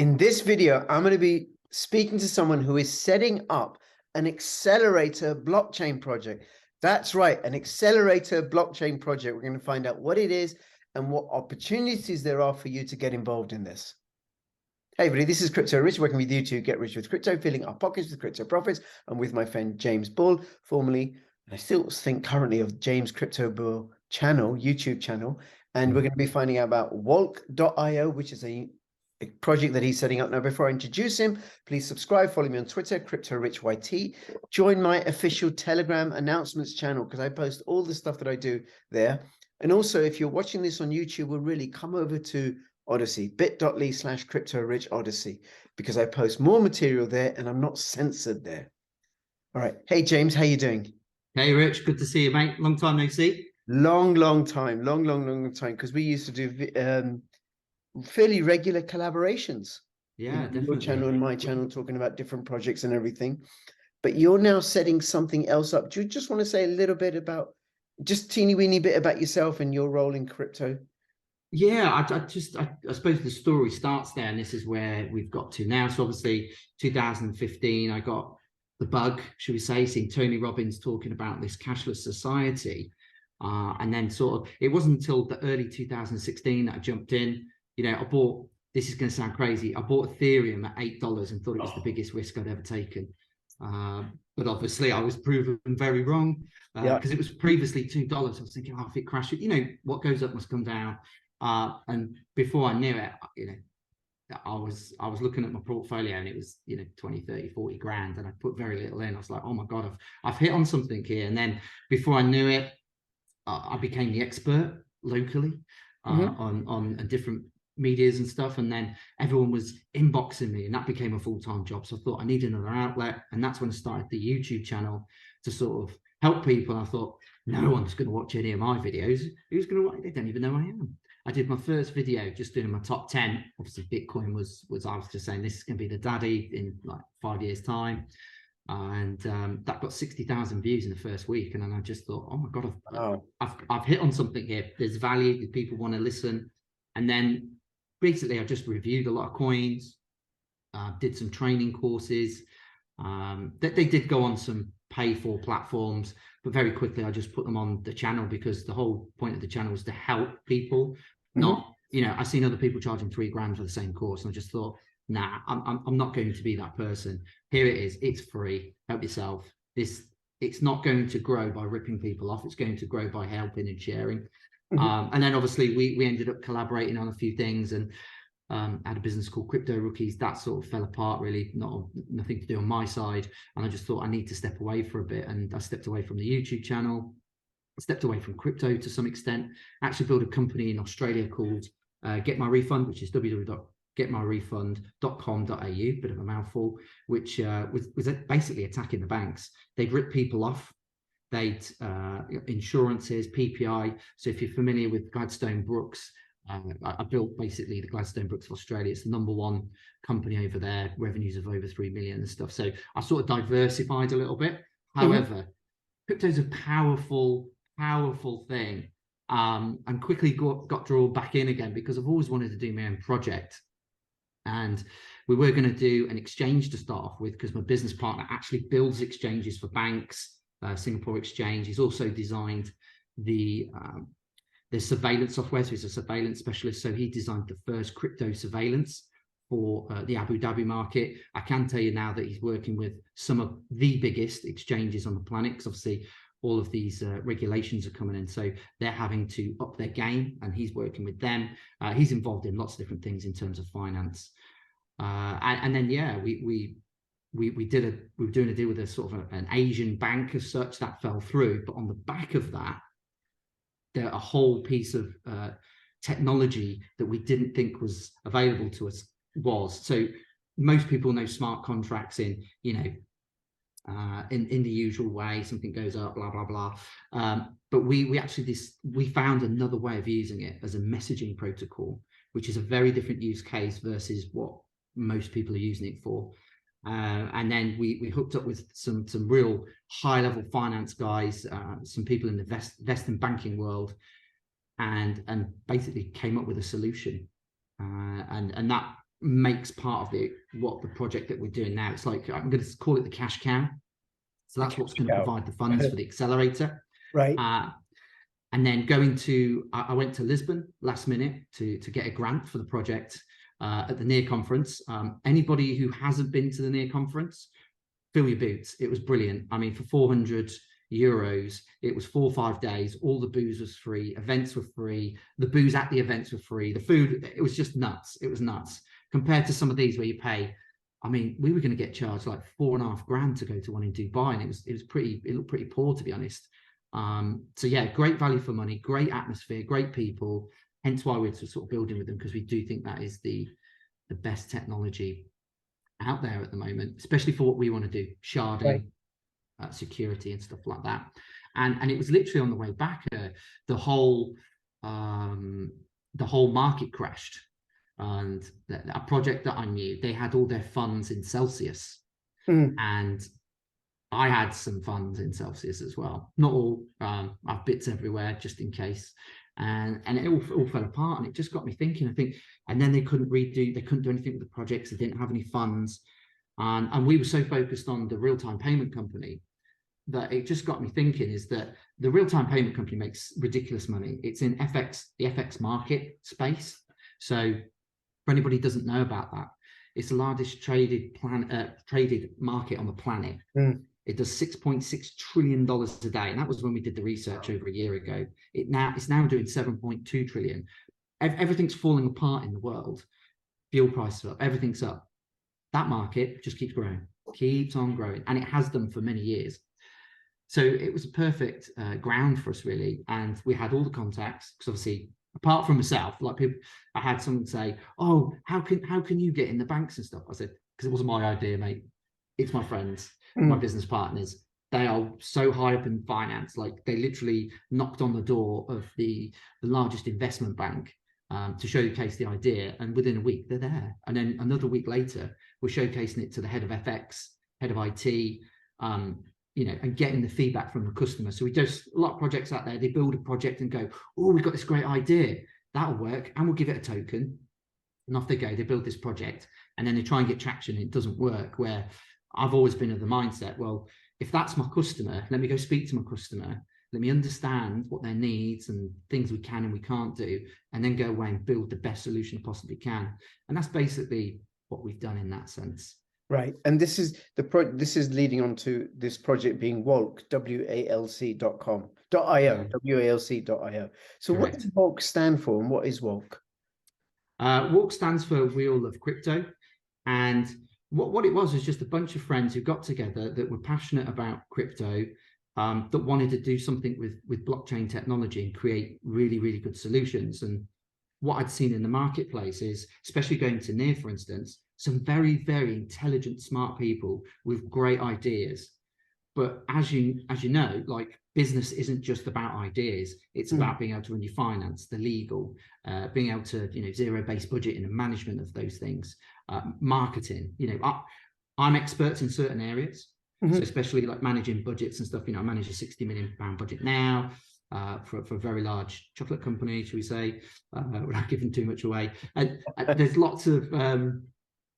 In this video, I'm going to be speaking to someone who is setting up an accelerator blockchain project. That's right, an accelerator blockchain project. We're going to find out what it is and what opportunities there are for you to get involved in this. Hey everybody, this is Crypto Rich, working with you to get rich with crypto, filling our pockets with crypto profits. I'm with my friend James Bull, formerly, and I still think currently, of James Crypto Bull channel, YouTube channel. And we're going to be finding out about Walc.io, which is a project that he's setting up. Now, before I introduce him, please subscribe, follow me on Twitter, CryptoRichYT. Join my official Telegram announcements channel because I post all the stuff that I do there. And also, if you're watching this on YouTube, we'll really come over to Odyssey, bit.ly/CryptoRichOdyssey, because I post more material there and I'm not censored there. All right. Hey, James, how you doing? Hey, Rich. Good to see you, mate. Long time no see. Long time. Long time, because we used to do fairly regular collaborations. Yeah, definitely. Your channel and my channel, talking about different projects and everything. But you're now setting something else up. Do you just want to say a little bit about, just teeny weeny bit about yourself and your role in crypto? Yeah, I suppose the story starts there, and this is where we've got to now. So obviously 2015, I got the bug, should we say, seeing Tony Robbins talking about this cashless society. And then sort of, it wasn't until the early 2016 that I jumped in. You know, I bought, this is going to sound crazy, I bought Ethereum at $8 and thought it was the biggest risk I'd ever taken. But obviously I was proven very wrong, because it was previously $2. I was thinking, oh, if it crashes, you know, what goes up must come down. And before I knew it, you know, I was looking at my portfolio and it was, you know, 20, 30, 40 grand, and I put very little in. I was like, oh my God, I've hit on something here. And then before I knew it, I became the expert locally on different medias and stuff, and then everyone was inboxing me, and that became a full-time job. So I thought I need another outlet, and that's when I started the YouTube channel to sort of help people. I thought, no one's going to watch any of my videos. Who's going to watch? They don't even know I am. I did my first video just doing my top 10. Obviously Bitcoin was I was just saying, this is going to be the daddy in like 5 years time. And that got 60,000 views in the first week, and then I just thought, oh my God, I've hit on something here. There's value, people want to listen. And then basically I just reviewed a lot of coins, did some training courses. They did go on some pay for platforms, but very quickly I just put them on the channel, because the whole point of the channel was to help people. Not, you know, I've seen other people charging $3,000 for the same course, and I just thought, nah, I'm not going to be that person. Here it is, it's free, help yourself. It's not going to grow by ripping people off, it's going to grow by helping and sharing. And then obviously we ended up collaborating on a few things, and had a business called Crypto Rookies. That sort of fell apart, really, nothing to do on my side. And I just thought I need to step away for a bit, and I stepped away from the YouTube channel, stepped away from crypto to some extent. Actually built a company in Australia called Get My Refund, which is www.getmyrefund.com.au, bit of a mouthful, which was basically attacking the banks. They'd rip people off. They'd insurances, PPI. So if you're familiar with Gladstone Brooks, I built basically the Gladstone Brooks of Australia. It's the #1 company over there, revenues of over 3 million and stuff. So I sort of diversified a little bit. However, crypto's a powerful thing, and quickly got drawn back in again, because I've always wanted to do my own project. And we were going to do an exchange to start off with, because my business partner actually builds exchanges for banks, Singapore Exchange. He's also designed the surveillance software, so he's a surveillance specialist. So he designed the first crypto surveillance for the Abu Dhabi market. I can tell you now that he's working with some of the biggest exchanges on the planet, because obviously all of these regulations are coming in, so they're having to up their game, and he's working with them. He's involved in lots of different things in terms of finance. And then, yeah, we were doing a deal with a sort of an Asian bank as such. That fell through, but on the back of that, there a whole piece of technology that we didn't think was available to us was. So most people know smart contracts in, you know, in the usual way, something goes up, blah blah blah. But we actually found another way of using it as a messaging protocol, which is a very different use case versus what most people are using it for. And then we hooked up with some real high-level finance guys, some people in the investment banking world, and basically came up with a solution. And that makes part of it what the project that we're doing now. It's like, I'm going to call it the cash cow. So that's what's going to provide the funds for the accelerator. Right. And then I went to Lisbon last minute to get a grant for the project at the NEAR conference. Anybody who hasn't been to the NEAR conference, fill your boots. It was brilliant. I mean, for €400, it was 4 or 5 days. All the booze was free. Events were free. The booze at the events were free. The food, it was just nuts. It was nuts. Compared to some of these where you pay, I mean, we were going to get charged like $4,500 to go to one in Dubai, and it looked pretty poor, to be honest. So yeah, great value for money, great atmosphere, great people. Hence why we're sort of building with them, because we do think that is the best technology out there at the moment, especially for what we want to do, sharding, security and stuff like that. And it was literally on the way back, the whole market crashed, and a project that I knew, they had all their funds in Celsius, and I had some funds in Celsius as well. Not all. I have bits everywhere just in case, and it all fell apart. And it just got me thinking. And then they couldn't do anything with the projects. They didn't have any funds, and we were so focused on the real-time payment company that it just got me thinking. Is that the real-time payment company makes ridiculous money? It's in the FX market space. So for anybody who doesn't know about that, it's the largest traded market on the planet. It does $6.6 trillion a day, and that was when we did the research over a year ago. It's now doing 7.2 trillion. Everything's falling apart in the world. Fuel prices are up, everything's up. That market just keeps growing, keeps on growing, and it has done for many years. So it was a perfect ground for us, really. And we had all the contacts, because obviously, apart from myself, like people, I had someone say, "Oh, how can you get in the banks and stuff?" I said, "Because it wasn't my idea, mate. It's my friends, my business partners. They are so high up in finance. Like, they literally knocked on the door of the largest investment bank to showcase the idea, and within a week they're there. And then another week later, we're showcasing it to the head of FX, head of IT, and getting the feedback from the customer. So we do a lot of projects out there. They build a project and go, "Oh, we've got this great idea. That'll work, and we'll give it a token." And off they go. They build this project, and then they try and get traction, and it doesn't work. Where I've always been of the mindset, well, if that's my customer, let me go speak to my customer. Let me understand what their needs and things we can and we can't do, and then go away and build the best solution I possibly can. And that's basically what we've done in that sense. Right. And this is this is leading on to this project being Walc, WALC.com, .io, WALC.io. So Correct. what does Walc stand for, and what is Walc? Walc stands for Wheel of Crypto. And what it was just a bunch of friends who got together that were passionate about crypto, that wanted to do something with blockchain technology and create really, really good solutions. And what I'd seen in the marketplace is, especially going to NEAR, for instance, some very, very intelligent, smart people with great ideas. But as you know, like, business isn't just about ideas. It's about being able to run your finance, the legal, being able to, zero-based budgeting and management of those things, marketing. I'm expert in certain areas. So especially like managing budgets and stuff. I manage a £60 million budget now for a very large chocolate company, shall we say, without giving too much away. And there's lots of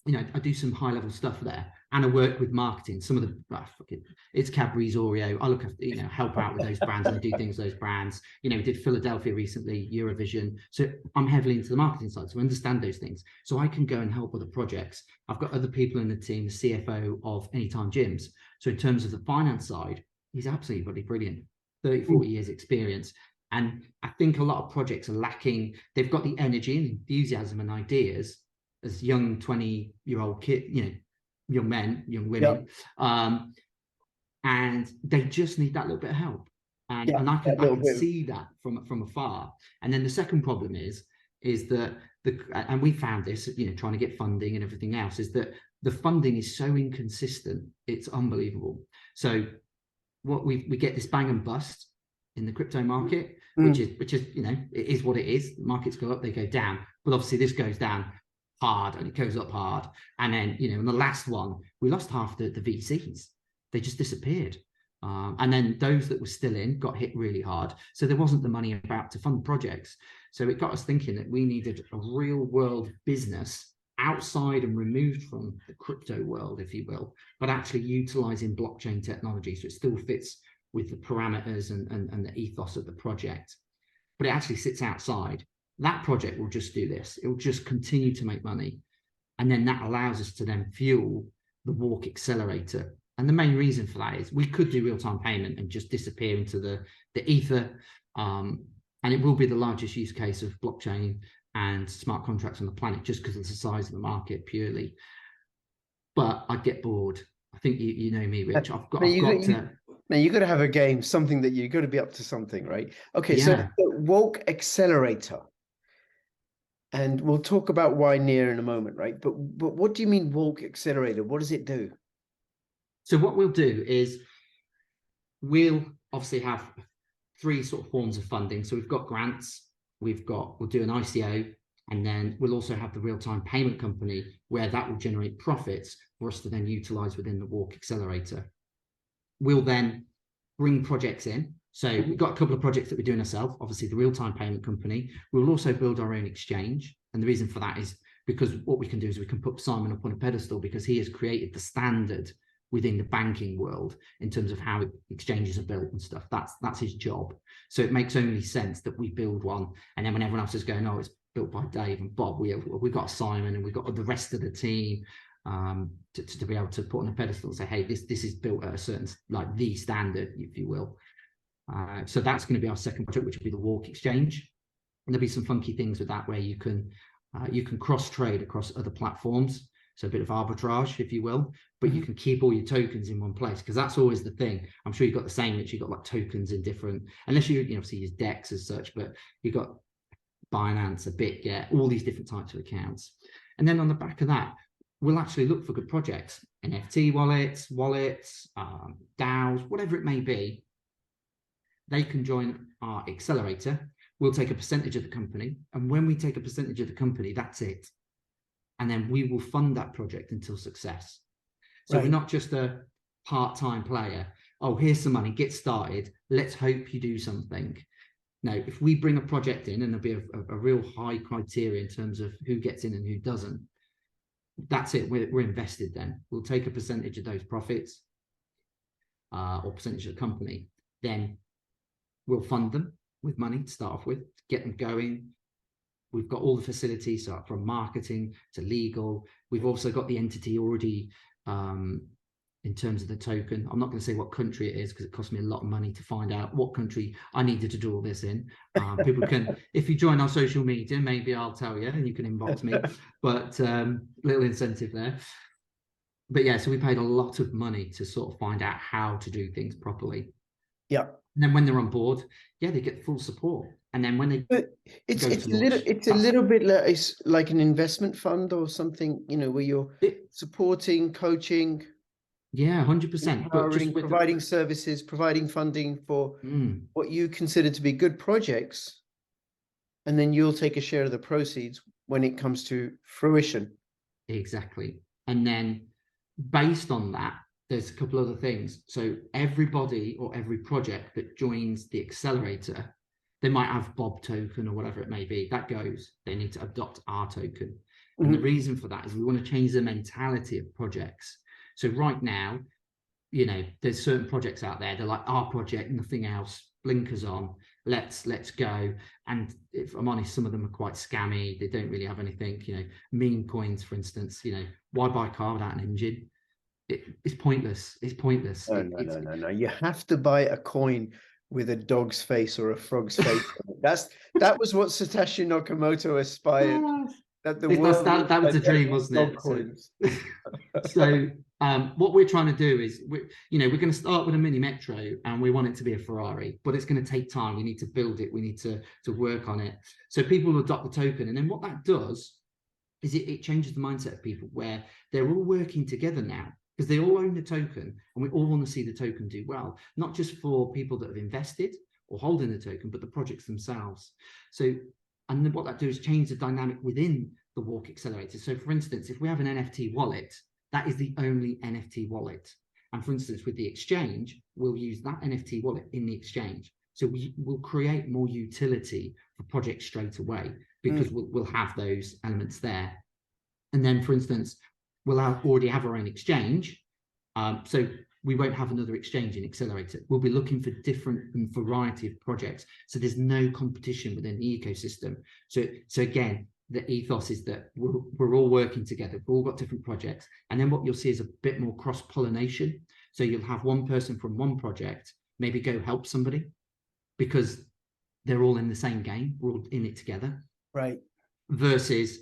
I do some high level stuff there, and I work with marketing. Some of the it's Cadbury's, Oreo. I look after, help out with those brands, and I do things with those brands. We did Philadelphia recently, Eurovision. So I'm heavily into the marketing side, so I understand those things. So I can go and help other projects. I've got other people in the team, the CFO of Anytime Gyms. So in terms of the finance side, he's absolutely brilliant. 30, 40 years experience. And I think a lot of projects are lacking. They've got the energy and enthusiasm and ideas as young 20-year-old kid, young men, young women, and they just need that little bit of help. And I can see that from afar. And then the second problem is that and we found this, trying to get funding and everything else, is that the funding is so inconsistent. It's unbelievable. So what we get this bang and bust in the crypto market, which is it is what it is. Markets go up, they go down. But obviously this goes down hard and it goes up hard. And then, in the last one, we lost half the VCs. They just disappeared. And then those that were still in got hit really hard. So there wasn't the money about to fund projects. So it got us thinking that we needed a real world business outside and removed from the crypto world, if you will, but actually utilizing blockchain technology. So it still fits with the parameters and the ethos of the project, but it actually sits outside. That project will just do this. It will just continue to make money. And then that allows us to then fuel the Walc accelerator. And the main reason for that is we could do real-time payment and just disappear into the ether. And it will be the largest use case of blockchain and smart contracts on the planet, just because of the size of the market purely. But I'd get bored. I think you know me, Rich. I've got to. Now you got to have a game, something that you got to be up to something, right? Okay, Yeah. so Walc accelerator, and we'll talk about why near in a moment, right? But what do you mean Walc accelerator? What does it do? So what we'll do is we'll obviously have 3 sort of forms of funding. So we've got grants, we'll do an ICO, and then we'll also have the real-time payment company where that will generate profits for us to then utilize within the Walc accelerator. We'll then bring projects in. So we've got a couple of projects that we're doing ourselves, obviously the real-time payment company. We'll also build our own exchange. And the reason for that is because what we can do is we can put Simon up on a pedestal, because he has created the standard within the banking world in terms of how exchanges are built and stuff. That's his job. So it makes only sense that we build one. And then when everyone else is going, oh, it's built by Dave and Bob, we've got Simon and we've got the rest of the team to be able to put on a pedestal and say, hey, this is built at a certain, like the standard, if you will. So that's going to be our second project, which will be the Walc exchange. And there'll be some funky things with that where you can cross trade across other platforms. So a bit of arbitrage, if you will, but you can keep all your tokens in one place, because that's always the thing. I'm sure you've got the same, which you've got like tokens in different, unless you obviously use DEX as such, but you've got Binance, a BitGet, all these different types of accounts. And then on the back of that, we'll actually look for good projects, NFT wallets, DAOs, whatever it may be. They can join our accelerator. We'll take a percentage of the company. And when we take a percentage of the company, that's it. And then we will fund that project until success. So We're not just a part-time player. Oh, here's some money, get started. Let's hope you do something. No, if we bring a project in, and there'll be a real high criteria in terms of who gets in and who doesn't, that's it. We're invested then. We'll take a percentage of those profits or percentage of the company. Then we'll fund them with money to start off with, to get them going. We've got all the facilities, so from marketing to legal. We've also got the entity already in terms of the token. I'm not going to say what country it is, because it cost me a lot of money to find out what country I needed to do all this in. People can, if you join our social media, maybe I'll tell you and you can inbox me, but little incentive there. But yeah, so we paid a lot of money to sort of find out how to do things properly. Yeah. And then when they're on board, yeah, they get full support. And then when they it's a little bit like, it's like an investment fund or something, where you're supporting, coaching. Yeah, 100%. But just providing services, providing funding for what you consider to be good projects, and then you'll take a share of the proceeds when it comes to fruition. Exactly. And then based on that, there's a couple other things. So everybody or every project that joins the accelerator, they might have Bob token or whatever it may be. That goes. They need to adopt our token. And the reason for that is we want to change the mentality of projects. So right now, there's certain projects out there. They're like, our project, nothing else, blinkers on, let's go. And if I'm honest, some of them are quite scammy. They don't really have anything, meme coins, for instance, why buy a car without an engine? It's pointless. It's pointless. No. You have to buy a coin with a dog's face or a frog's face. That was what Satoshi Nakamoto aspired. That was a dream, wasn't it? So what we're trying to do is we're going to start with a mini metro, and we want it to be a Ferrari, but it's going to take time. We need to build it. We need to work on it. So people will adopt the token, and then what that does is it changes the mindset of people, where they're all working together now, because they all own the token, and we all want to see the token do well, not just for people that have invested or holding the token, but the projects themselves. So, and then what that does is change the dynamic within the Walc accelerator. So for instance, if we have an NFT wallet, that is the only NFT wallet. And for instance, with the exchange, we'll use that NFT wallet in the exchange. So we will create more utility for projects straight away, because we'll have those elements there. And then, for instance, we'll already have our own exchange. So we won't have another exchange in Accelerator. We'll be looking for different variety of projects. So there's no competition within the ecosystem. So again, the ethos is that we're all working together. We've all got different projects. And then what you'll see is a bit more cross-pollination. So you'll have one person from one project maybe go help somebody because they're all in the same game. We're all in it together. Right. Versus,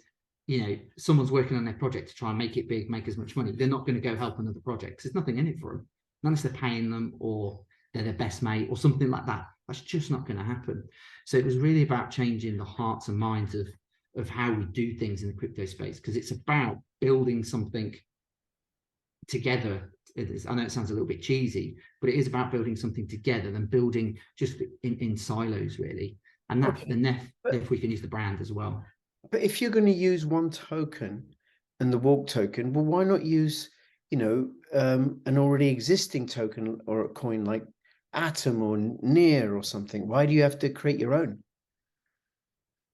someone's working on their project to try and make it big, make as much money. They're not going to go help another project because there's nothing in it for them. Unless they're paying them or they're their best mate or something like that. That's just not going to happen. So it was really about changing the hearts and minds of how we do things in the crypto space, because it's about building something together. I know it sounds a little bit cheesy, but it is about building something together than building just in silos, really. And that's if we can use the brand as well. But if you're going to use one token and the Walc token, well, why not use, an already existing token or a coin like Atom or Near or something? Why do you have to create your own?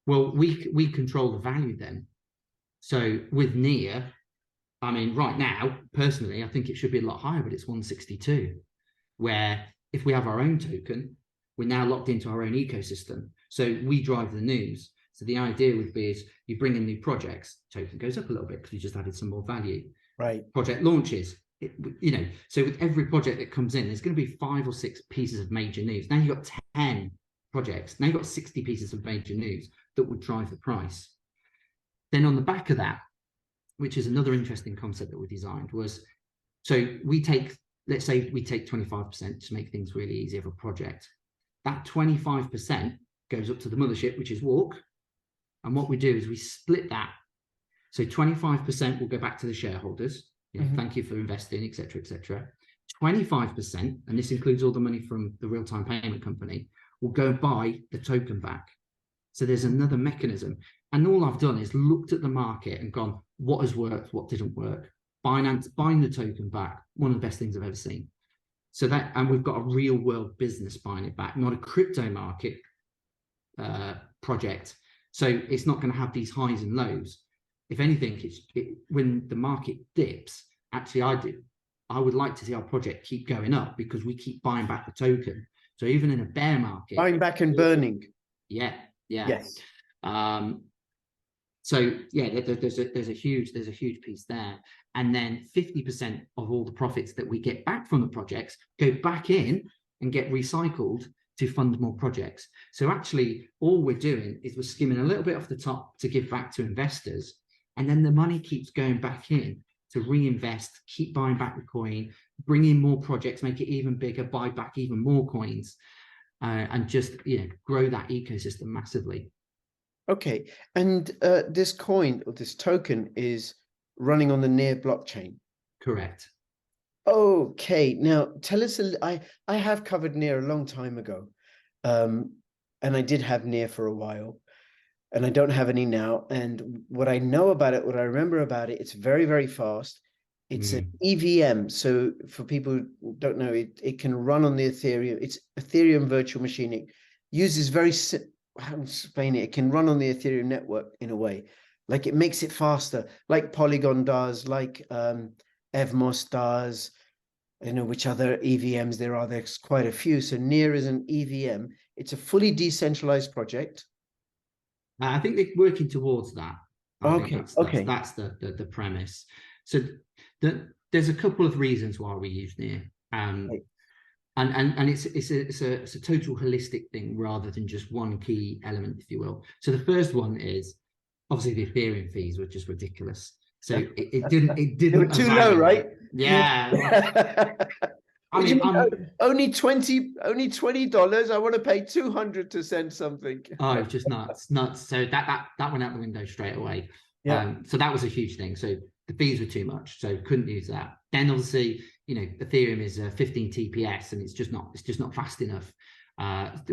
Well, we control the value then. So with Near, I mean, right now, personally, I think it should be a lot higher, but it's 162. Where if we have our own token, we're now locked into our own ecosystem. So we drive the news. So the idea would be is you bring in new projects, token goes up a little bit because you just added some more value. Right. Project launches, so with every project that comes in, there's going to be 5 or 6 pieces of major news. Now you've got 10 projects. Now you've got 60 pieces of major news that would drive the price. Then on the back of that, which is another interesting concept that we designed, was so let's say we take 25% to make things really easy of a project. That 25% goes up to the mothership, which is Walc. And what we do is we split that. So 25% will go back to the shareholders. Thank you for investing, et cetera, et cetera. 25%, and this includes all the money from the real-time payment company, will go buy the token back. So there's another mechanism. And all I've done is looked at the market and gone, what has worked, what didn't work. Binance buying the token back, one of the best things I've ever seen. So and we've got a real world business buying it back, not a crypto market project. So it's not going to have these highs and lows. If anything, when the market dips, actually I would like to see our project keep going up because we keep buying back the token. So even in a bear market, Buying back and burning. Yeah. Yes. So yeah, there's a huge piece there. And then 50% of all the profits that we get back from the projects go back in and get recycled to fund more projects. So actually all we're doing is we're skimming a little bit off the top to give back to investors. And then the money keeps going back in to reinvest, keep buying back the coin, bring in more projects, make it even bigger, buy back even more coins, and just grow that ecosystem massively. Okay, and this coin or this token is running on the Near blockchain. Correct. Okay, now tell us. I have covered Near a long time ago, and I did have Near for a while, and I don't have any now. And what I know about it, what I remember about it, it's very, very fast. It's an EVM. So for people who don't know, it can run on the Ethereum. It's Ethereum virtual machine. It uses how to explain it? It can run on the Ethereum network in a way, like it makes it faster, like Polygon does, like Evmos does. Which other EVMs there are. There's quite a few. So Near is an EVM. It's a fully decentralized project. I think they're working towards that. I think that's the premise. So there's a couple of reasons why we use Near. Right. And it's a total holistic thing rather than just one key element, if you will. So the first one is obviously the Ethereum fees were just ridiculous. So it didn't. They were too low, right? Yeah. I mean, only $20. I want to pay $200 to send something. Oh, just nuts. So that went out the window straight away. Yeah. So that was a huge thing. So the fees were too much, so couldn't use that. Then obviously, Ethereum is 15 TPS, and it's just not fast enough.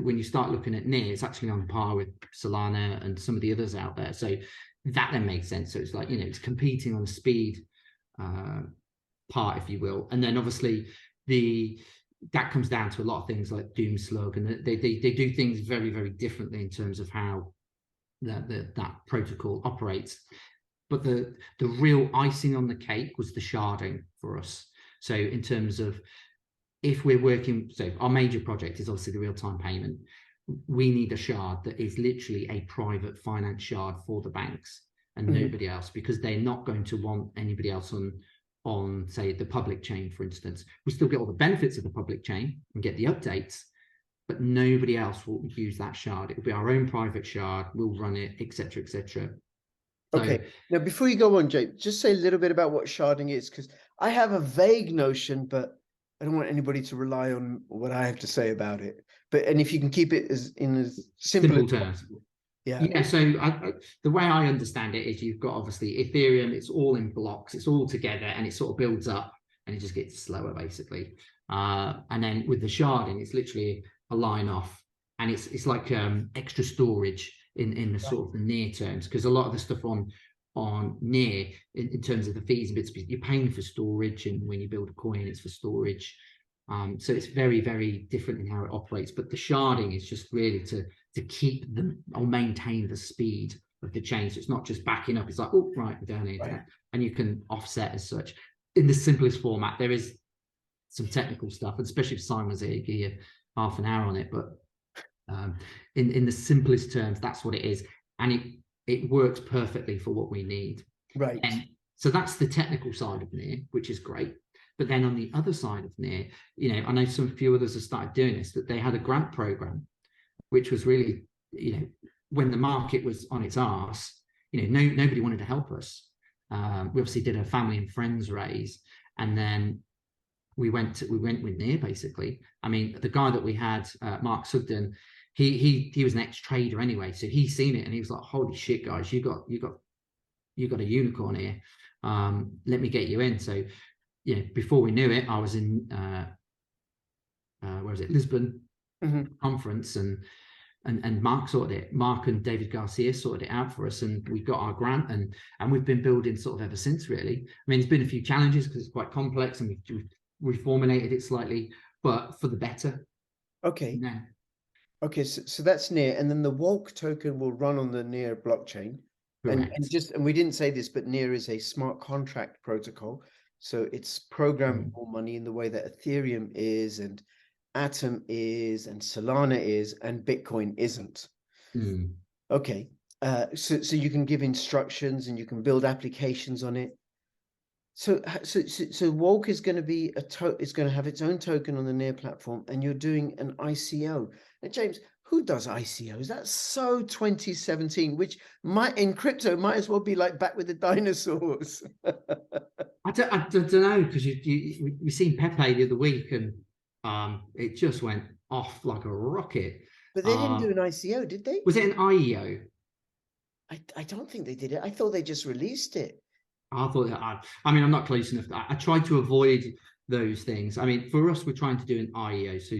When you start looking at Near, it's actually on par with Solana and some of the others out there. So that then makes sense. So it's like, it's competing on the speed part, if you will. And then obviously that comes down to a lot of things like Doom Slug, and they do things very, very differently in terms of how that protocol operates. but the real icing on the cake was the sharding for us. So in terms of, if we're working, so our major project is obviously the real-time payment. We need a shard that is literally a private finance shard for the banks and nobody else, because they're not going to want anybody else on say the public chain, for instance. We still get all the benefits of the public chain and get the updates, but nobody else will use that shard. It will be our own private shard. We'll run it, etc., etc. Okay. Now, before you go on, Jay, just say a little bit about what sharding is, because I have a vague notion, but I don't want anybody to rely on what I have to say about it. And if you can keep it as simple as terms. possible. Yeah. Yeah. So the way I understand it is, you've got obviously Ethereum. It's all in blocks. It's all together, and it sort of builds up, and it just gets slower, basically. And then with the sharding, it's literally a line off, and it's like extra storage in the sort of the near terms, because a lot of the stuff on near in terms of the fees and bits, you're paying for storage, and when you build a coin, it's for storage. So it's very, very different in how it operates. But the sharding is just really to keep them or maintain the speed of the chain. So it's not just backing up. It's like, oh, right, we're down here, right, and you can offset as such. In the simplest format, there is some technical stuff, and especially if Simon's here, give you half an hour on it. But in the simplest terms, that's what it is, and it works perfectly for what we need. Right. And so that's the technical side of NEAR, which is great. But then on the other side of NEAR, I know some few others have started doing this, that they had a grant program, which was really, when the market was on its arse, nobody wanted to help us. We obviously did a family and friends raise, and then we went with NEAR, basically. I mean, the guy that we had, Mark Sugden, he was an ex-trader anyway, so he's seen it and he was like, holy shit, guys, you got a unicorn here. Let me get you in. So before we knew it, I was in where was it, Lisbon conference, and Mark sorted it. Mark and David Garcia sorted it out for us, and we got our grant, and we've been building sort of ever since, really. I mean, there's been a few challenges because it's quite complex, and we've reformulated it slightly, but for the better. Okay. Okay, so that's NEAR, and then the Walc token will run on the NEAR blockchain. And we didn't say this, but NEAR is a smart contract protocol, so it's programmable money in the way that Ethereum is, and Atom is, and Solana is, and Bitcoin isn't. Okay, so you can give instructions and you can build applications on it. So Walc is going to be it's going to have its own token on the NEAR platform, and you're doing an ICO. Now, James, who does ICOs? That's so 2017, which in crypto might as well be like back with the dinosaurs. I don't know, because we seen Pepe the other week, and it just went off like a rocket. But they didn't do an ICO, did they? Was it an IEO? I don't think they did it. I thought they just released it. I thought I mean, I'm not close enough. I tried to avoid those things. I mean, for us, we're trying to do an IEO. So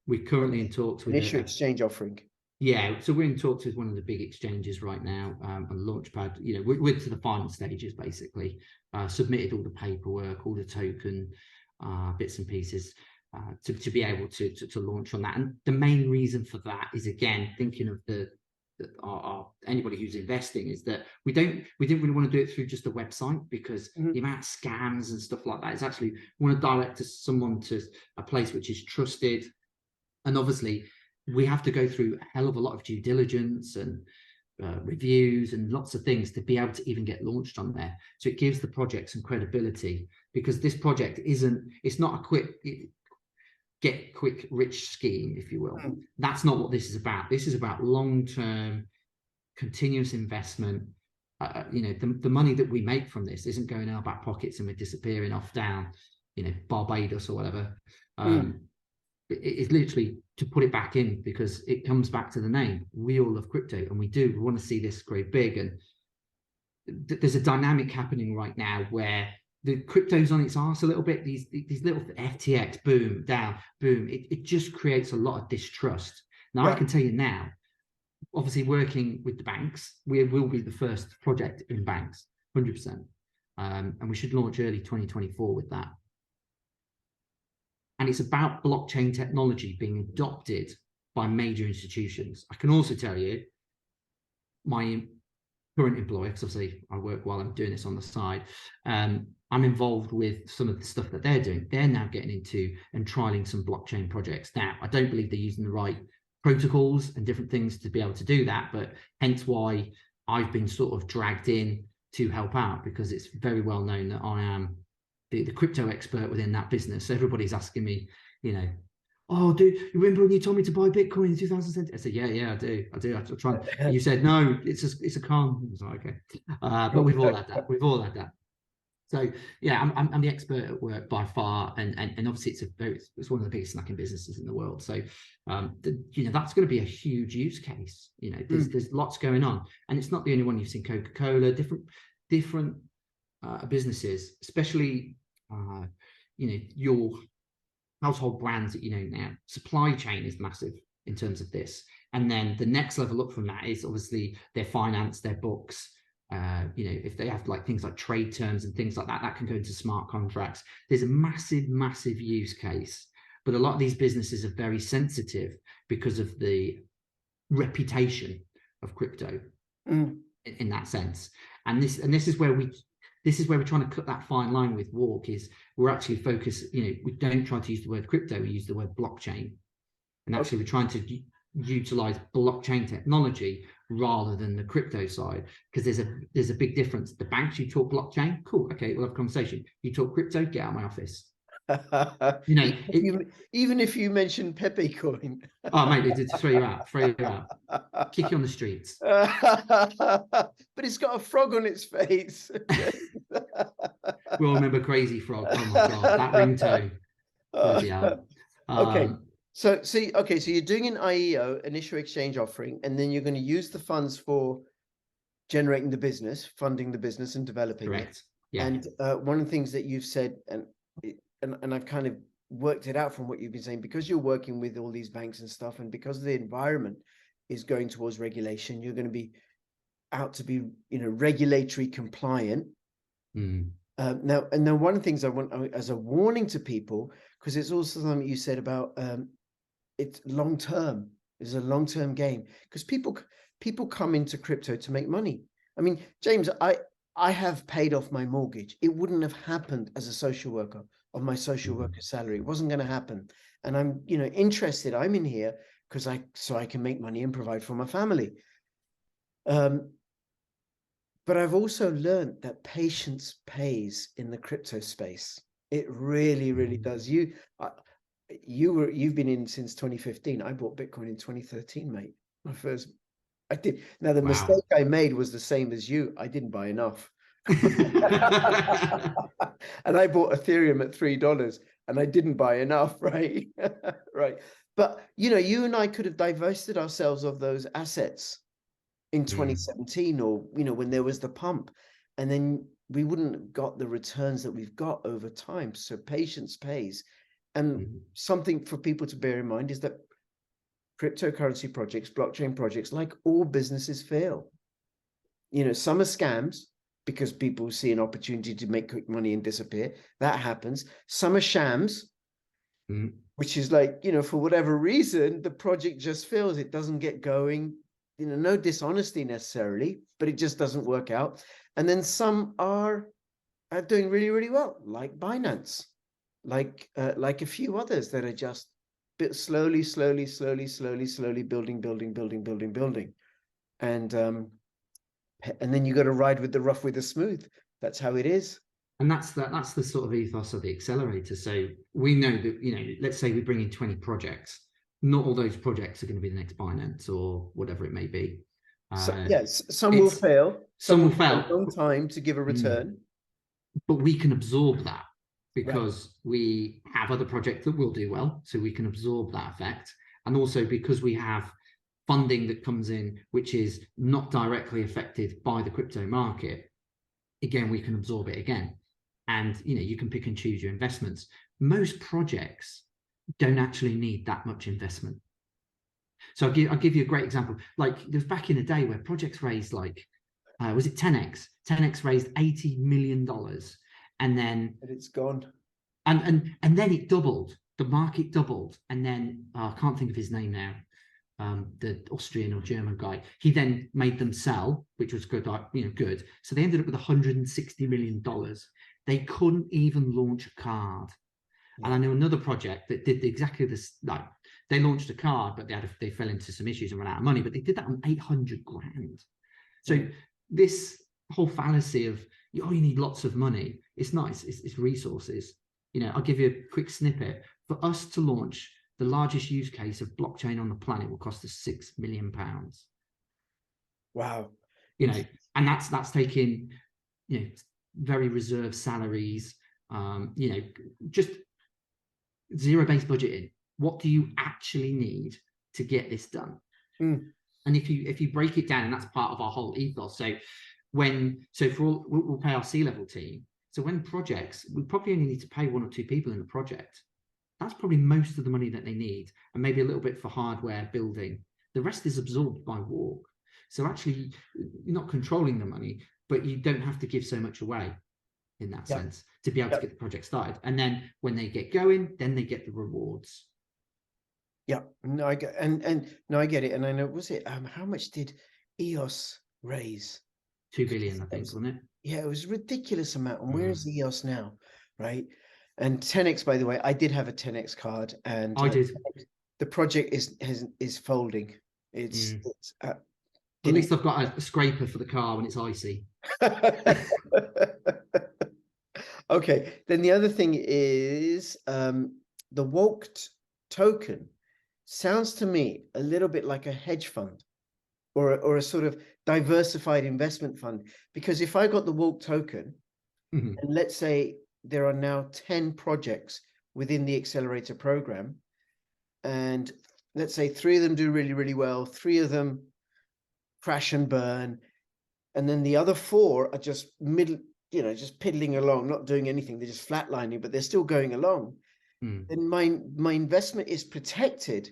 we're currently in talks with initial exchange offering. Yeah, so we're in talks with one of the big exchanges right now, on Launchpad. We're to the final stages, basically. Submitted all the paperwork, all the token bits and pieces to be able to launch on that. And the main reason for that is, again, thinking of anybody who's investing, is that we didn't really want to do it through just a website, because the amount of scams and stuff like that is actually, we want to direct to a place which is trusted. And obviously we have to go through a hell of a lot of due diligence and reviews and lots of things to be able to even get launched on there. So it gives the project some credibility, because this project it's not a quick rich scheme, if you will. That's not what this is about. This is about long-term continuous investment. The money that we make from this isn't going in our back pockets and we're disappearing off down Barbados or whatever. It's literally to put it back in, because it comes back to the name. We all love crypto, and we want to see this grow big. And there's a dynamic happening right now where the crypto's on its arse a little bit. These little FTX, boom, down, boom. It just creates a lot of distrust. Now, I can tell you now, obviously working with the banks, we will be the first project in banks, 100%. And we should launch early 2024 with that. And it's about blockchain technology being adopted by major institutions. I can also tell you, my current employer, because obviously I work while I'm doing this on the side, I'm involved with some of the stuff that they're doing. They're now getting into and trialing some blockchain projects. Now, I don't believe they're using the right protocols and different things to be able to do that, but hence why I've been sort of dragged in to help out, because it's very well known that I am the crypto expert within that business. So everybody's asking me, you know, oh, do you remember when you told me to buy Bitcoin in 2017? I said, yeah, I do. I try. And you said, no, it's a con. I was like, okay. But we've all had that. We've all had that. So yeah, I'm the expert at work by far, and obviously it's one of the biggest snacking businesses in the world. So you know, that's going to be a huge use case. You know, there's lots going on, and it's not the only one. You've seen Coca-Cola, different businesses, especially you know, your household brands that you know now. Supply chain is massive in terms of this, and then the next level up from that is obviously their finance, their books. You know, if they have like things like trade terms and things like that, that can go into smart contracts. There's a massive use case, but a lot of these businesses are very sensitive because of the reputation of crypto in that sense. And this is where we're trying to cut that fine line with Walc. Is we're actually focused, you know, we don't try to use the word crypto, we use the word blockchain. And actually we're trying to utilize blockchain technology rather than the crypto side, because there's a big difference. The banks, you talk blockchain, cool, okay, we'll have a conversation. You talk crypto, get out of my office. You know, even if you mention Pepe coin. Oh mate, it's throw you out, kick you on the streets. But it's got a frog on its face. We all remember Crazy Frog. Oh my god, that ringtone. Bloody hell. Okay. So see, okay, so you're doing an IEO, an issue exchange offering, and then you're going to use the funds for generating the business, funding the business, and developing Correct. it. Yeah. And one of the things that you've said, and I've kind of worked it out from what you've been saying, because you're working with all these banks and stuff, and because the environment is going towards regulation, you're going to be out to be, you know, regulatory compliant. Now, and then one of the things I want as a warning to people, because it's also something you said about it's long term. It's a long term game, because people come into crypto to make money. I mean, James, I have paid off my mortgage. It wouldn't have happened as a social worker of my social worker salary. It wasn't going to happen. And I'm, you know, interested. I'm in here because so I can make money and provide for my family. But I've also learned that patience pays in the crypto space. It really, really does. You've been in since 2015. I bought Bitcoin in 2013, mate. I did. Now the mistake I made was the same as you. I didn't buy enough. And I bought Ethereum at $3 and I didn't buy enough, right? Right. But you know, you and I could have divested ourselves of those assets in 2017, or you know, when there was the pump, and then we wouldn't have got the returns that we've got over time. So patience pays. And something for people to bear in mind is that cryptocurrency projects, blockchain projects, like all businesses, fail. You know, some are scams because people see an opportunity to make quick money and disappear. That happens. Some are shams, which is like, you know, for whatever reason, the project just fails. It doesn't get going. You know, no dishonesty necessarily, but it just doesn't work out. And then some are doing really, really well, like Binance, like a few others that are just slowly building. And then you got to ride with the rough with the smooth. That's how it is. And that's the sort of ethos of the accelerator. So we know that, you know, let's say we bring in 20 projects. Not all those projects are going to be the next Binance or whatever it may be. Yes, some will fail. Some will fail. A long time to give a return. But we can absorb that because we have other projects that will do well. So we can absorb that effect. And also because we have funding that comes in, which is not directly affected by the crypto market. Again, we can absorb it again. And, you know, you can pick and choose your investments. Most projects don't actually need that much investment. So I'll give you a great example. Like there was back in the day where projects raised like, was it 10x? 10x raised $80 million, and then it's gone. And then it doubled. The market doubled, and then I can't think of his name now. the Austrian or German guy. He then made them sell, which was good, good. So they ended up with $160 million. They couldn't even launch a card. Yeah. And I know another project that did exactly this. Like, they launched a card, but they fell into some issues and ran out of money. But they did that on 800 grand. So this whole fallacy of, you need lots of money. It's nice. It's resources. I'll give you a quick snippet. For us to launch the largest use case of blockchain on the planet will cost us £6 million. Wow. And that's taking, very reserved salaries, just zero-based budgeting. What do you actually need to get this done? And if you break it down, and that's part of our whole ethos. So we'll pay our C-level team. So when projects, we probably only need to pay 1 or 2 people in the project. That's probably most of the money that they need, and maybe a little bit for hardware building. The rest is absorbed by Walc. So actually, you're not controlling the money, but you don't have to give so much away in that sense to be able to get the project started. And then when they get going, then they get the rewards. Yeah, no, I get I get it. And I know, was it how much did EOS raise? 2 billion, I think, wasn't it? Yeah, it was a ridiculous amount. And where is EOS now? Right. And 10x, by the way, I did have a 10x card, and I did. The project is folding. It's at least I've got a scraper for the car when it's icy. Okay, then the other thing is the Walc token sounds to me a little bit like a hedge fund or a sort of diversified investment fund, because if I got the Walc token, and let's say there are now 10 projects within the accelerator program, and let's say 3 of them do really, really well, 3 of them crash and burn, and then the other 4 are just just piddling along, not doing anything. They're just flatlining, but they're still going along. Then my investment is protected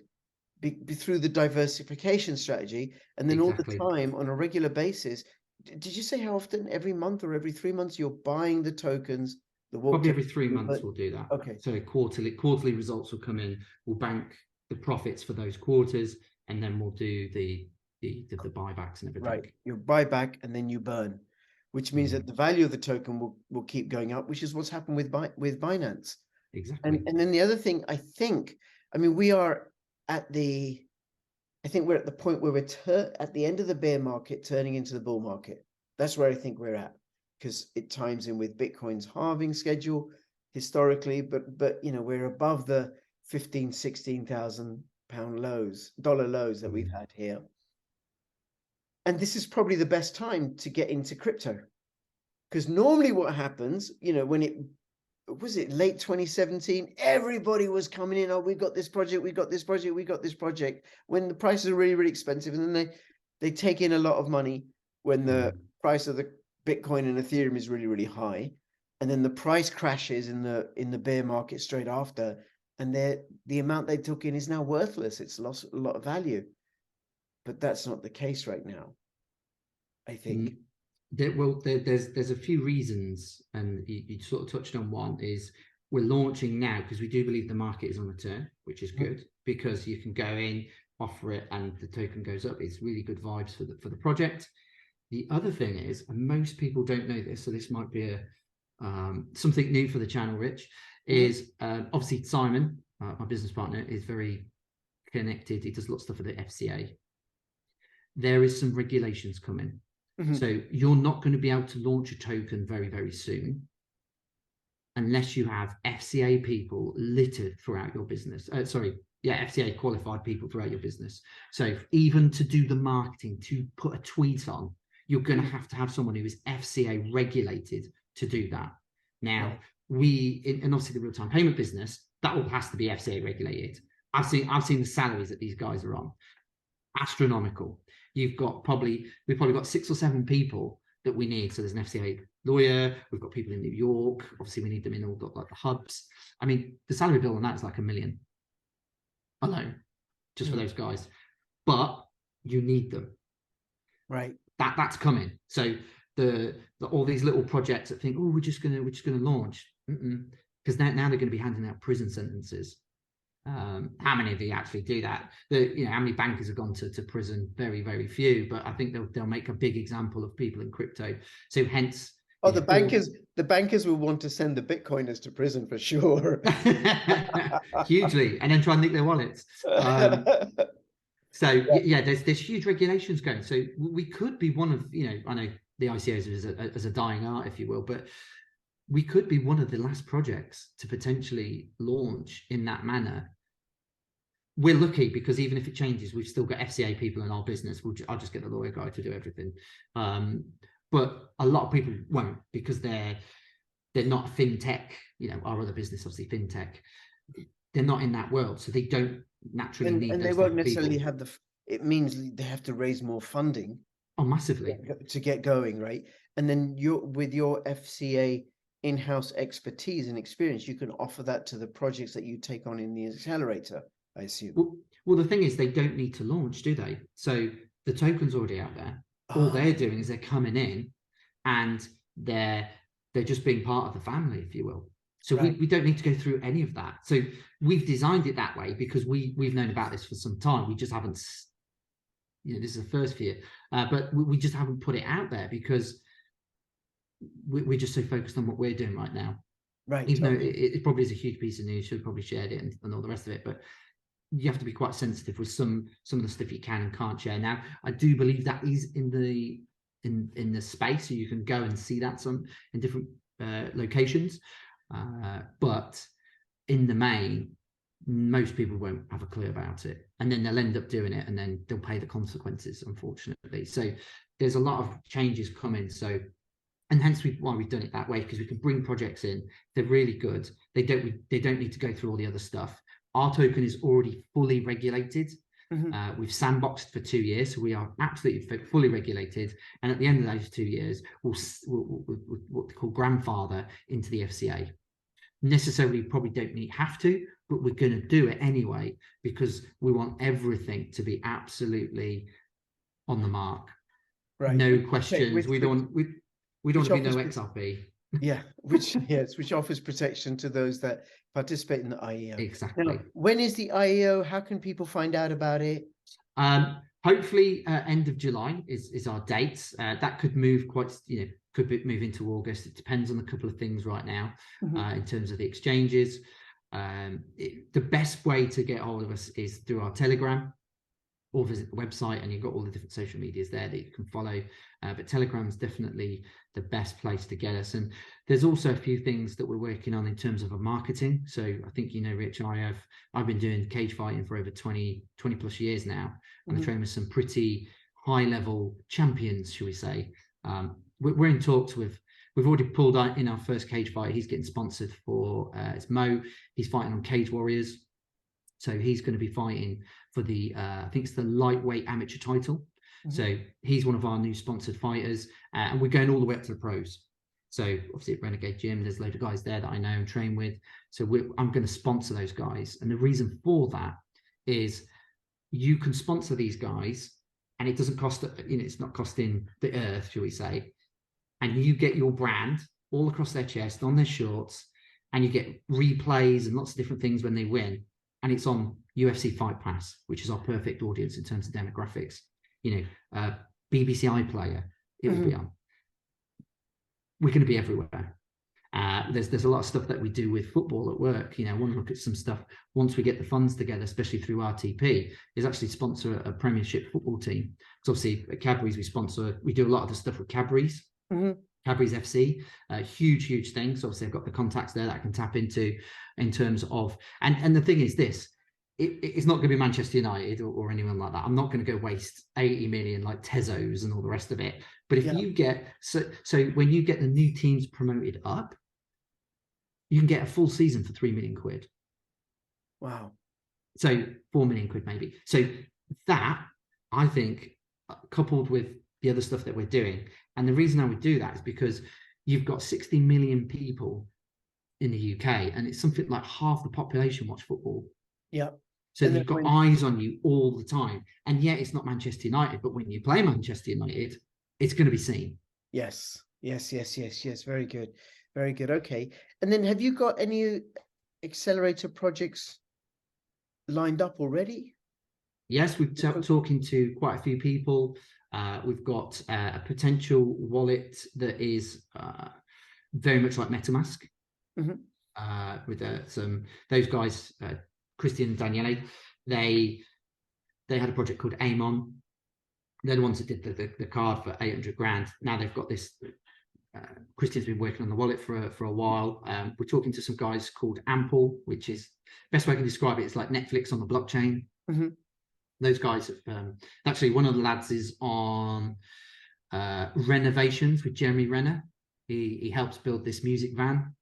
through the diversification strategy. And then all the time, on a regular basis, did you say how often? Every month or every 3 months you're buying the tokens? Probably every 3 months we'll do that. Okay. So quarterly results will come in. We'll bank the profits for those quarters, and then we'll do the buybacks and everything. Right. You buy back and then you burn, which means that the value of the token will keep going up, which is what's happened with Binance. Exactly. And then the other thing, we are at the point where we're at the end of the bear market turning into the bull market. That's where I think we're at, because it times in with Bitcoin's halving schedule historically, but we're above the 15,000-16,000 dollar lows that we've had here. And this is probably the best time to get into crypto, because normally what happens, when it was late 2017, everybody was coming in, oh, we've got this project, we got this project, we got this project, when the prices are really, really expensive. And then they take in a lot of money when the price of the Bitcoin and Ethereum is really, really high. And then the price crashes in the bear market straight after. And the amount they took in is now worthless. It's lost a lot of value. But that's not the case right now, I think. There's a few reasons, and you sort of touched on one. Is we're launching now because we do believe the market is on a turn, which is good, because you can go in, offer it, and the token goes up. It's really good vibes for the project. The other thing is, and most people don't know this, so this might be something new for the channel, Rich, is obviously Simon, my business partner, is very connected. He does lots of stuff for the FCA. There is some regulations coming. So you're not going to be able to launch a token very, very soon unless you have FCA people littered throughout your business. FCA qualified people throughout your business. So even to do the marketing, to put a tweet on, you're going to have someone who is FCA regulated to do that. Now, and obviously the real-time payment business, that all has to be FCA regulated. I've seen the salaries that these guys are on. Astronomical. We've probably got 6 or 7 people that we need. So there's an FCA lawyer. We've got people in New York. Obviously, we need them in all the hubs. I mean, the salary bill on that is like $1 million alone, just for those guys. But you need them, right? That's coming. So all these little projects that think, oh, we're just gonna launch, because now they're going to be handing out prison sentences. How many of you actually do that? How many bankers have gone to prison? Very, very few. But I think they'll make a big example of people in crypto. So hence, Oh, the bankers will want to send the Bitcoiners to prison for sure. hugely, and then try and nick their wallets. So yeah, there's huge regulations going. So we could be one of, I know the ICOs as a dying art, if you will, but we could be one of the last projects to potentially launch in that manner. We're lucky because even if it changes, we've still got FCA people in our business. I'll just get the lawyer guy to do everything. But a lot of people won't, because they're not fintech. Our other business, obviously fintech, they're not in that world, so they don't naturally need. And those they won't type of necessarily people. have it means they have to raise more funding. Oh, massively. To get going, right? And then with your FCA in-house expertise and experience, you can offer that to the projects that you take on in the accelerator, I assume. Well, the thing is, they don't need to launch, do they? So the token's already out there. All they're doing is they're coming in, and they're just being part of the family, if you will. So right. we don't need to go through any of that. So we've designed it that way because we've known about this for some time. We just haven't, this is the first for you, but we just haven't put it out there because we're just so focused on what we're doing right now. Right. Even though it probably is a huge piece of news, should have probably shared it and all the rest of it, but you have to be quite sensitive with some of the stuff you can and can't share. Now, I do believe that is in the space, so you can go and see that in different locations. But in the main, most people won't have a clue about it, and then they'll end up doing it, and then they'll pay the consequences, unfortunately. So there's a lot of changes coming. So, and hence why we've done it that way, because we can bring projects in. They're really good. They don't need to go through all the other stuff. Our token is already fully regulated. Mm-hmm. We've sandboxed for 2 years, so we are absolutely fully regulated. And at the end of those 2 years, we'll what they call grandfather into the FCA. Necessarily, probably don't have to, but we're going to do it anyway because we want everything to be absolutely on the mark. Right. No questions. We don't want to be no XRP. Yeah, which offers protection to those that participate in the IEO. Exactly. Now, when is the IEO? How can people find out about it? Hopefully, end of July is our date. That could move move into August. It depends on a couple of things right now. Mm-hmm. In terms of the exchanges. The best way to get hold of us is through our Telegram, or visit the website, and you've got all the different social medias there that you can follow. But Telegram's definitely the best place to get us. And there's also a few things that we're working on in terms of marketing. So I think, Rich, I've been doing cage fighting for over 20 plus years now. And I train with some pretty high level champions, shall we say. We're in talks with, we've already pulled in our first cage fight. He's getting sponsored for, it's Mo. He's fighting on Cage Warriors. So he's going to be fighting for the, I think it's the lightweight amateur title. Mm-hmm. So he's one of our new sponsored fighters, and we're going all the way up to the pros. So obviously at Renegade Gym, there's a load of guys there that I know and train with. So I'm going to sponsor those guys. And the reason for that is you can sponsor these guys and it doesn't cost, it's not costing the earth, shall we say. And you get your brand all across their chest, on their shorts, and you get replays and lots of different things when they win. And it's on UFC Fight Pass, which is our perfect audience in terms of demographics. BBC iPlayer, it will be on. We're going to be everywhere. There's a lot of stuff that we do with football at work. I want to look at some stuff once we get the funds together, especially through RTP, is actually sponsor a Premiership football team. Because obviously at Cadbury's we do a lot of the stuff with Cadbury's. Mm-hmm. Cadbury's FC, huge thing. So obviously I've got the contacts there that I can tap into in terms of, and the thing is this, it's not going to be Manchester United or anyone like that. I'm not going to go waste 80 million like Tezos and all the rest of it. But if you get, so when you get the new teams promoted up, you can get a full season for 3 million quid. Wow. So 4 million quid maybe. So that, I think, coupled with the other stuff that we're doing, and the reason I would do that is because you've got 60 million people in the UK, and it's something like half the population watch football. Yeah. So they've got eyes on you all the time. And yet it's not Manchester United, but when you play Manchester United, it's going to be seen. Yes. Very good. Very good. Okay. And then have you got any accelerator projects lined up already? Yes, we've talking to quite a few people. We've got a potential wallet that is very much like MetaMask. With those guys, Christian and Daniele, they had a project called Amon. They're the ones that did the card for 800 grand. Now they've got this. Christian's been working on the wallet for a while. We're talking to some guys called Ample, which is best way I can describe it. It's like Netflix on the blockchain. Those guys have actually, one of the lads is on renovations with Jeremy Renner. He helps build this music van.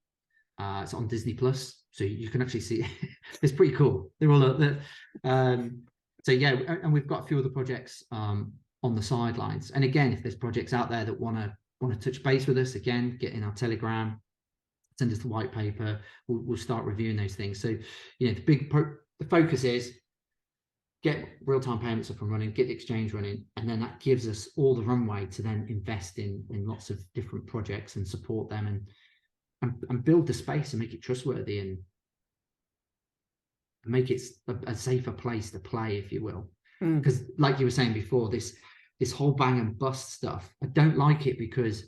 It's on Disney Plus, so you can actually see. It's pretty cool. They're all so yeah, and we've got a few other projects on the sidelines. And again, if there's projects out there that want to touch base with us, again, get in our Telegram, send us the white paper. We'll start reviewing those things. So the focus is get real-time payments up and running, get the exchange running, and then that gives us all the runway to then invest in lots of different projects and support them and build the space and make it trustworthy and make it a safer place to play, if you will. Because like you were saying before, this whole bang and bust stuff, I don't like it, because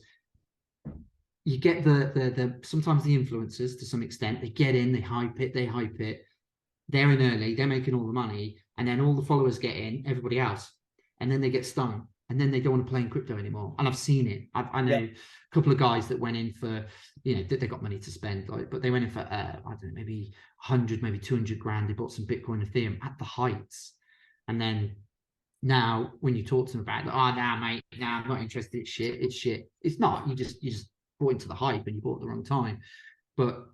you get the sometimes the influencers, to some extent, they get in, they hype it, they're in early, they're making all the money, and then all the followers get in, everybody else, and then they get stung, and then they don't want to play in crypto anymore. And I've seen it. I know a couple of guys that went in for, they got money to spend, but they went in for I don't know, maybe 100, maybe 200 grand. They bought some Bitcoin, Ethereum at the heights, and then now when you talk to them about it, mate, I'm not interested. It's shit. It's not. You just bought into the hype and you bought at the wrong time. But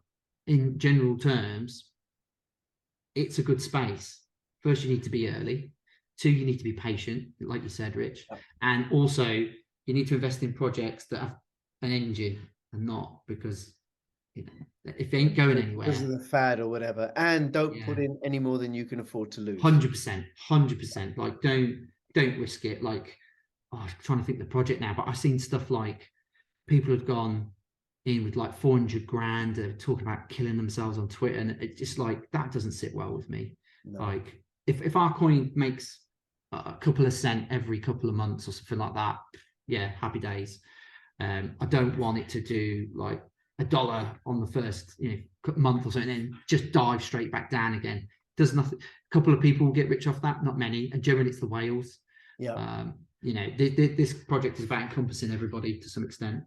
in general terms, it's a good space. First, you need to be early. 2, you need to be patient, like you said, Rich. And also, you need to invest in projects that have an engine, and not because if they ain't going anywhere, because of the fad or whatever. And don't put in any more than you can afford to lose. 100%. Like, don't risk it. Like, I'm trying to think the project now, but I've seen stuff like people had gone in with like 400 grand, talking about killing themselves on Twitter, and it's just like, that doesn't sit well with me. No. Like, if our coin makes a couple of cent every couple of months or something like that, yeah, happy days. I don't want it to do like $1 on the first month or so, and then just dive straight back down again. Does nothing. A couple of people will get rich off that, not many, and generally it's the whales. This project is about encompassing everybody to some extent,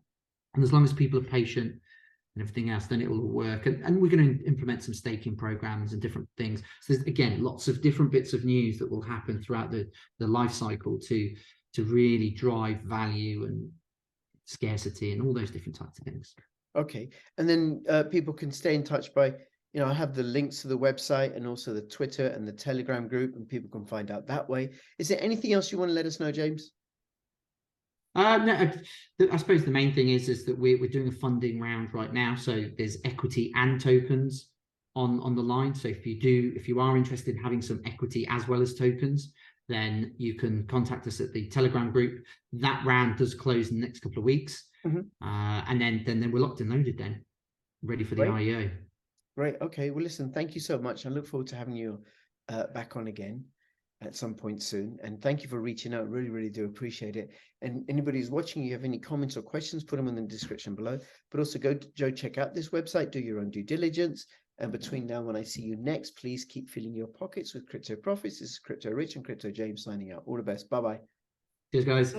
and as long as people are patient and everything else, then it will all work. And we're going to implement some staking programs and different things. So there's, again, lots of different bits of news that will happen throughout the life cycle to really drive value and scarcity and all those different types of things. Okay. And then people can stay in touch by, I have the links to the website and also the Twitter and the Telegram group, and people can find out that way. Is there anything else you want to let us know, James? No, I suppose the main thing is that we're doing a funding round right now. So there's equity and tokens on the line. So if you are interested in having some equity as well as tokens, then you can contact us at the Telegram group. That round does close in the next couple of weeks. And then we're locked and loaded, then ready for the IEO. Great. Okay. Well, listen, thank you so much. I look forward to having you back on again at some point soon. And thank you for reaching out. Really, really do appreciate it. And anybody who's watching, you have any comments or questions, put them in the description below. But also go check out this website, do your own due diligence. And between now and when I see you next, please keep filling your pockets with crypto profits. This is Crypto Rich and Crypto James signing out. All the best. Bye-bye. Cheers, guys.